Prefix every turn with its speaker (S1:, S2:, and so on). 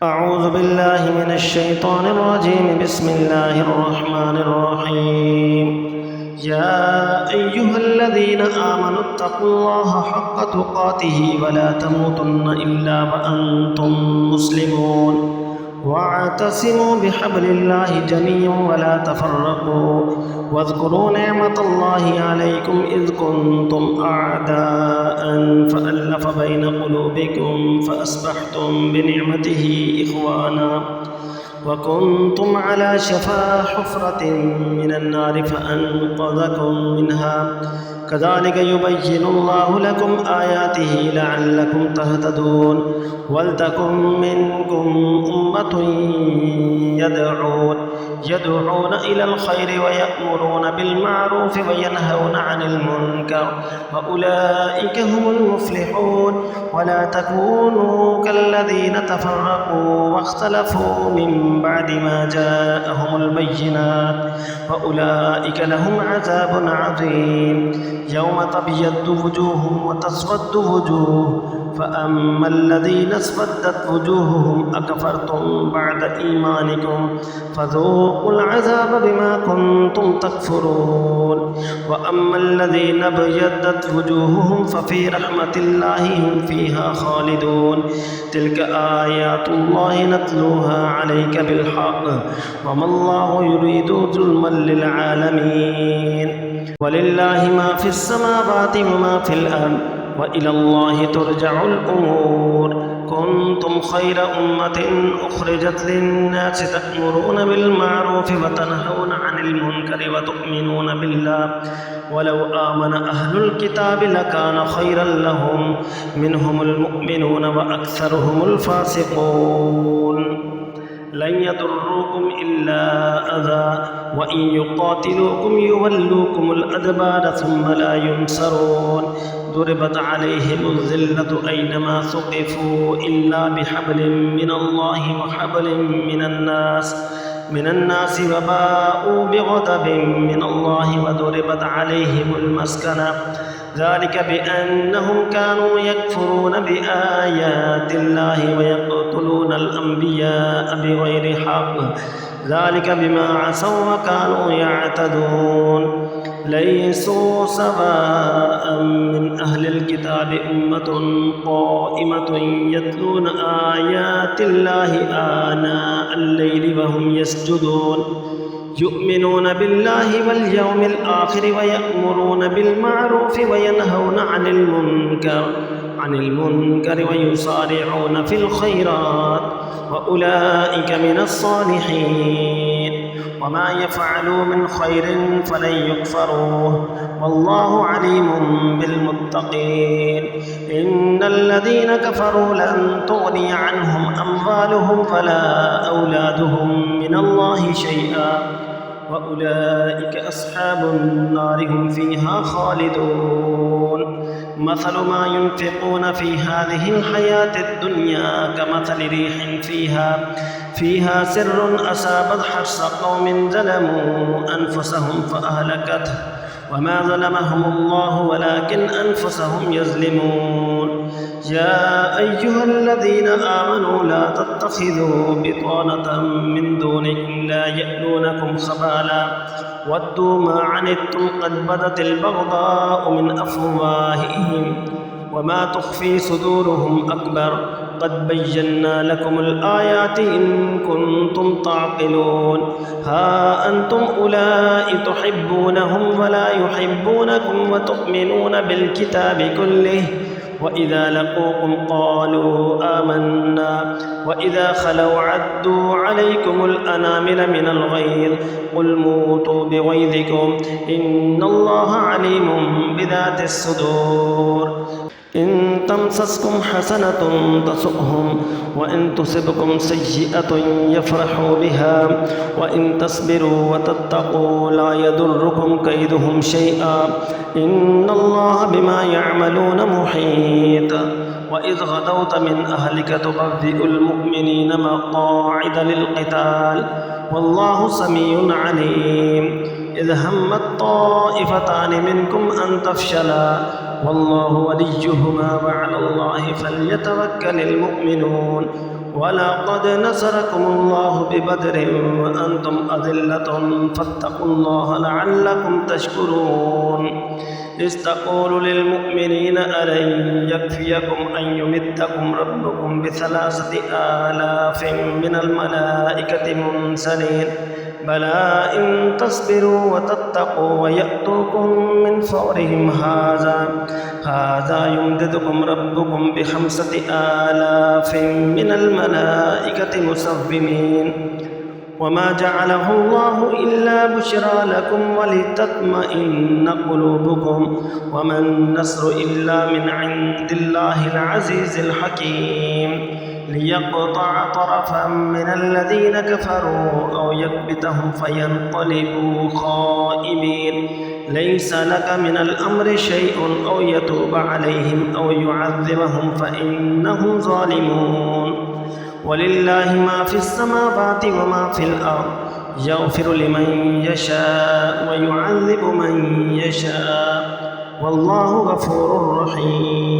S1: أعوذ بالله من الشيطان الرجيم. بسم الله الرحمن الرحيم. يا أيها الذين آمنوا اتقوا الله حق تقاته ولا تموتن إلا وأنتم مسلمون واعتصموا بحبل الله جميعا ولا تفرقوا واذكروا نعمة الله عليكم إذ كنتم أعداء فألف بين قلوبكم فأصبحتم بنعمته إخوانا وكنتم على شفا حفرة من النار فأنقذكم منها كذلك يبين الله لكم آياته لعلكم تهتدون ولتكن منكم أمة يدعون إلى الخير ويأمرون بالمعروف وينهون عن المنكر وأولئك هم المفلحون. ولا تكونوا كالذين تفرقوا واختلفوا من بعد ما جاءهم البينات وأولئك لهم عذاب عظيم. يوم تبيض وجوه وتسود وجوه فأما الذين اسودت وجوههم أكفرتم بعد إيمانكم فذوقوا العذاب بما كنتم تكفرون. وأما الذين ابيضت وجوههم ففي رحمة الله هم فيها خالدون. تلك آيات الله نتلوها عليك بالحق وما الله يريد ظلما للعالمين. ولله ما في السماوات وما في الأرض وإلى الله ترجع الأمور. كنتم خير أمة أخرجت للناس تأمرون بالمعروف وتنهون عن المنكر وتؤمنون بالله ولو آمن أهل الكتاب لكان خيرا لهم منهم المؤمنون وأكثرهم الفاسقون. لن يضروكم إلا أذى وإن يقاتلوكم يولوكم الأدبار ثم لا ينصرون. ضربت عليهم الذلة أينما ثقفوا إلا بحبل من الله وحبل من الناس وباءوا بغضب من الله وضربت عليهم المسكنة ذلك بأنهم كانوا يكفرون بآيات الله ويقتلون الأنبياء بغير حق ذلك بما عصوا وكانوا يعتدون. ليسوا سواء من أهل الكتاب أمة قائمة يتلون آيات الله آناء الليل وهم يسجدون يؤمنون بالله واليوم الآخر ويأمرون بالمعروف وينهون عن المنكر ويسارعون في الخيرات وأولئك من الصالحين. وما يفعلوا من خير فلن يكفروه والله عليم بالمتقين. إن الذين كفروا لن تغني عنهم أموالهم ولا أولادهم من الله شيئا وأولئك أصحاب النار هم فيها خالدون. مثل ما ينفقون في هذه الحياة الدنيا كمثل ريح فيها سر أصابت حرث قوم ظلموا أنفسهم فأهلكته وما ظلمهم الله ولكن أنفسهم يظلمون. يا أيها الذين آمنوا لا تتخذوا بطانة من دونكم لا يألونكم خبالا ودوا ما عنتم قد بدت البغضاء من أفواههم وما تخفي صدورهم أكبر قد بينا لكم الآيات إن كنتم تعقلون. ها أنتم أولئك تحبونهم ولا يحبونكم وتؤمنون بالكتاب كله وإذا لقوكم قالوا آمنا وإذا خلوا عدوا عليكم الأنامل من الغيظ قل موتوا بغيظكم إن الله عليم بذات الصدور. إن تمسسكم حسنة تسؤهم وإن تصبكم سيئة يفرحوا بها وإن تصبروا وتتقوا لا يضركم كيدهم شيئا إن الله بما يعملون محيط. وإذ غدوت من أهلك تبوئ المؤمنين مقاعد للقتال والله سميع عليم. إذ همت طائفتان منكم أن تفشلا والله وليهما وعلى الله فليتوكل المؤمنون. ولقد نصركم الله ببدر وأنتم أذلة فاتقوا الله لعلكم تشكرون إذ تقول للمؤمنين ألن يكفيكم أن يمدكم ربكم ب3,000 من الملائكة منزلين بلى إن تصبروا وتتقوا ويأتوكم من فورهم هذا يمددكم ربكم ب5,000 من الملائكة مسومين وما جعله الله إلا بشرى لكم ولتطمئن قلوبكم وما النصر إلا من عند الله العزيز الحكيم ليقطع طرفا من الذين كفروا أو يكبتهم فينقلبوا خائبين ليس لك من الأمر شيء أو يتوب عليهم أو يعذبهم فإنهم ظالمون ولله ما في السماوات وما في الأرض يغفر لمن يشاء ويعذب من يشاء والله غفور رحيم